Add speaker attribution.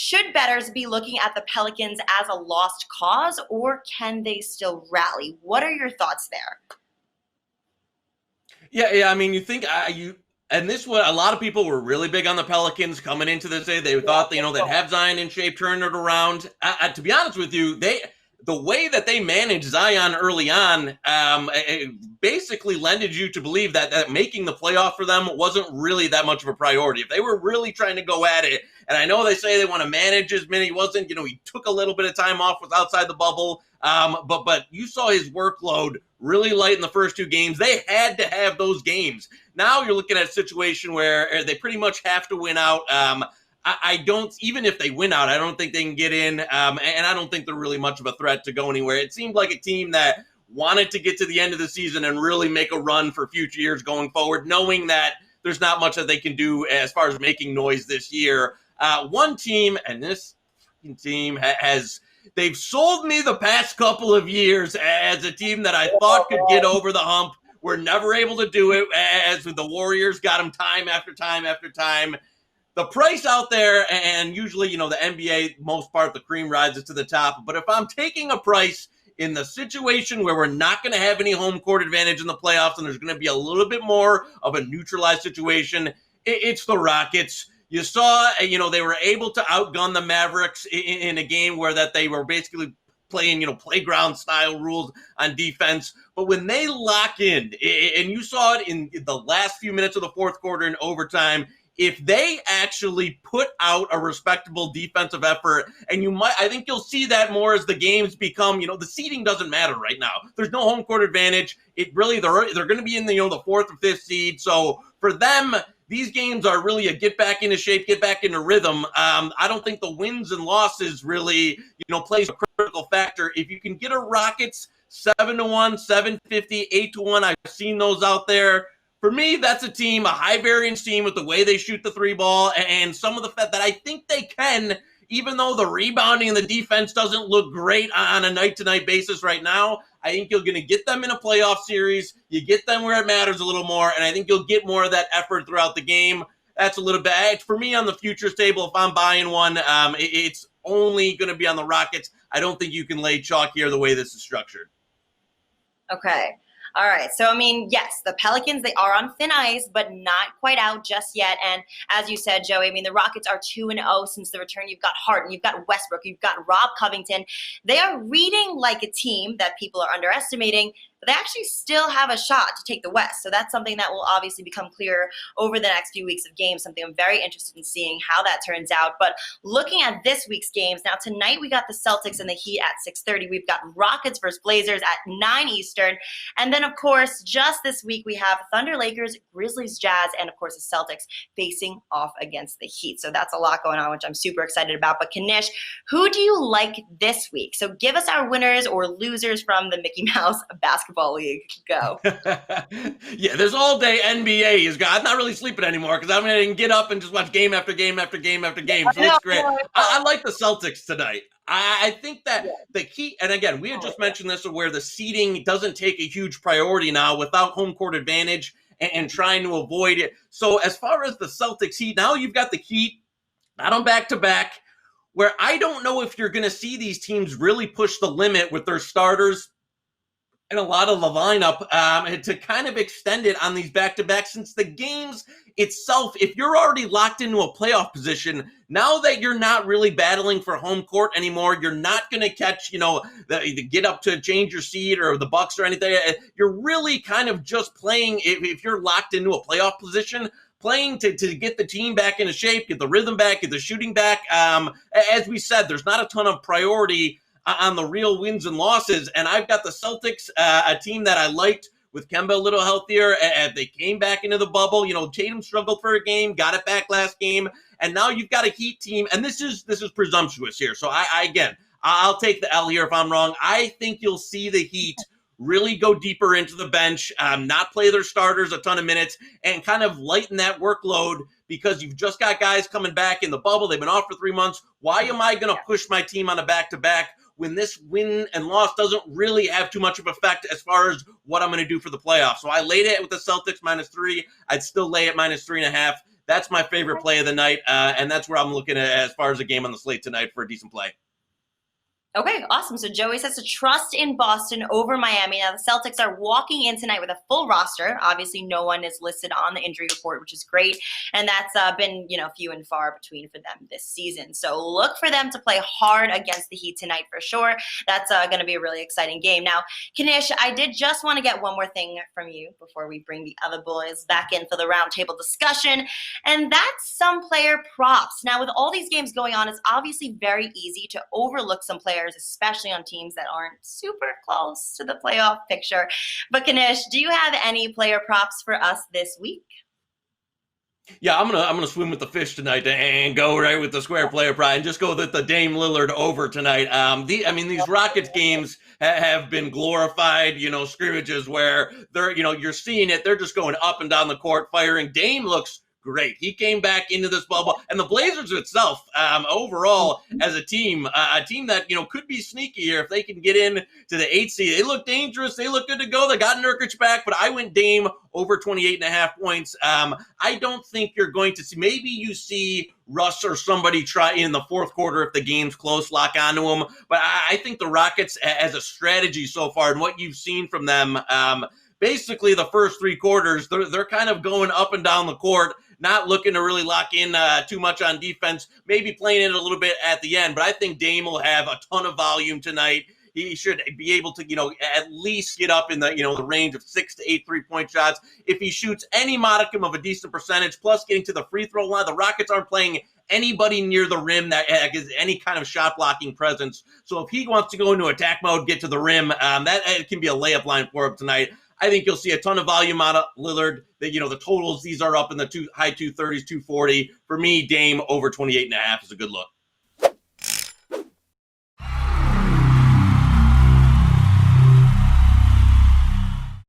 Speaker 1: should bettors be looking at the Pelicans as a lost cause, or can they still rally? What are your thoughts there?
Speaker 2: Yeah. I mean, you think and this was a lot of people were really big on the Pelicans coming into this day. They thought they'd have Zion in shape, turn it around. To be honest with you, the way that they managed Zion early on, it basically lended you to believe that making the playoff for them wasn't really that much of a priority. If they were really trying to go at it, and I know they say they want to manage his minutes, he wasn't. He took a little bit of time off, was outside the bubble. But you saw his workload really light in the first two games. They had to have those games. Now you're looking at a situation where they pretty much have to win out. I don't, even if they win out, I don't think they can get in. And I don't think they're really much of a threat to go anywhere. It seemed like a team that wanted to get to the end of the season and really make a run for future years going forward, knowing that there's not much that they can do as far as making noise this year. One team, and this team they've sold me the past couple of years as a team that I thought could get over the hump. We're never able to do it, as the Warriors got them time after time after time. The price out there, and usually, the NBA, most part, the cream rises to the top. But if I'm taking a price in the situation where we're not going to have any home court advantage in the playoffs and there's going to be a little bit more of a neutralized situation, it's the Rockets. You saw, they were able to outgun the Mavericks in a game where that they were basically playing, playground style rules on defense. But when they lock in, and you saw it in the last few minutes of the fourth quarter in overtime, if they actually put out a respectable defensive effort, and I think you'll see that more as the games become, the seeding doesn't matter right now. There's no home court advantage. It really, they're going to be in the fourth or fifth seed. So for them, these games are really a get back into shape, get back into rhythm. I don't think the wins and losses really, plays a critical factor. If you can get a Rockets 7-1, 750, 8-1, I've seen those out there. For me, that's a team, a high variance team with the way they shoot the three ball and some of the fact that I think they can, even though the rebounding and the defense doesn't look great on a night-to-night basis right now. I think you're going to get them in a playoff series. You get them where it matters a little more, and I think you'll get more of that effort throughout the game. That's a little bit, for me, on the futures table, if I'm buying one, it's only going to be on the Rockets. I don't think you can lay chalk here the way this is structured.
Speaker 1: Okay. All right. So, yes, the Pelicans, they are on thin ice, but not quite out just yet. And as you said, Joey, the Rockets are 2-0 since the return. You've got Harden, you've got Westbrook, you've got Rob Covington. They are reading like a team that people are underestimating, but they actually still have a shot to take the West. So that's something that will obviously become clearer over the next few weeks of games, something I'm very interested in seeing how that turns out. But looking at this week's games, now tonight we got the Celtics and the Heat at 6:30. We've got Rockets versus Blazers at 9 Eastern. And then, of course, just this week we have Thunder, Lakers, Grizzlies, Jazz, and, of course, the Celtics facing off against the Heat. So that's a lot going on, which I'm super excited about. But, Knish, who do you like this week? So give us our winners or losers from the Mickey Mouse Basketball League. Go.
Speaker 2: Yeah, there's all day NBA. I'm not really sleeping anymore because I'm going to get up and just watch game after game after game after game. So it's great. I like the Celtics tonight. I think that the Heat, and again, we had just mentioned this, where the seeding doesn't take a huge priority now without home court advantage and trying to avoid it. So as far as the Celtics Heat, now you've got the Heat not on back-to-back, where I don't know if you're going to see these teams really push the limit with their starters and a lot of the lineup to kind of extend it on these back-to-backs, since the games itself, if you're already locked into a playoff position, now that you're not really battling for home court anymore, you're not going to catch, the get up to change your seed or the Bucks or anything. You're really kind of just playing, if you're locked into a playoff position, playing to get the team back into shape, get the rhythm back, get the shooting back. As we said, there's not a ton of priority on the real wins and losses. And I've got the Celtics, a team that I liked with Kemba a little healthier. They came back into the bubble. Tatum struggled for a game, got it back last game. And now you've got a Heat team. And this is presumptuous here. So I'll take the L here if I'm wrong. I think you'll see the Heat really go deeper into the bench, not play their starters a ton of minutes, and kind of lighten that workload, because you've just got guys coming back in the bubble. They've been off for 3 months. Why am I going to push my team on a back-to-back when this win and loss doesn't really have too much of effect as far as what I'm going to do for the playoffs? So I laid it with the Celtics -3. I'd still lay it -3.5. That's my favorite play of the night, and that's where I'm looking at as far as a game on the slate tonight for a decent play.
Speaker 1: Okay, awesome. So Joey says to trust in Boston over Miami. Now the Celtics are walking in tonight with a full roster. Obviously, no one is listed on the injury report, which is great, and that's been few and far between for them this season. So look for them to play hard against the Heat tonight for sure. That's going to be a really exciting game. Now, Knish, I did just want to get one more thing from you before we bring the other boys back in for the roundtable discussion, and that's some player props. Now, with all these games going on, it's obviously very easy to overlook some players, especially on teams that aren't super close to the playoff picture. But Knish, do you have any player props for us this week?
Speaker 2: Yeah, I'm gonna swim with the fish tonight and go right with the square player prop and just go with the Dame Lillard over tonight. These Rockets games have been glorified, scrimmages where they're, you're seeing it. They're just going up and down the court firing. Dame looks great. He came back into this bubble, and the Blazers itself, overall as a team that could be sneaky here if they can get in to the 8th seed. They look dangerous. They look good to go. They got Nurkic back, but I went Dame over 28.5 points. I don't think you're going to see. Maybe you see Russ or somebody try in the fourth quarter if the game's close, lock onto him. But I think the Rockets, as a strategy so far, and what you've seen from them, basically the first 3 quarters, they're kind of going up and down the court, not looking to really lock in too much on defense, maybe playing it a little bit at the end. But I think Dame will have a ton of volume tonight. He should be able to, at least get up in the, the range of 6 to 8 3-point shots. If he shoots any modicum of a decent percentage, plus getting to the free throw line, the Rockets aren't playing anybody near the rim that has any kind of shot blocking presence. So if he wants to go into attack mode, get to the rim, that can be a layup line for him tonight. I think you'll see a ton of volume out of Lillard. The totals, these are up in the high 230s, 240. For me, Dame over 28.5 is a good look.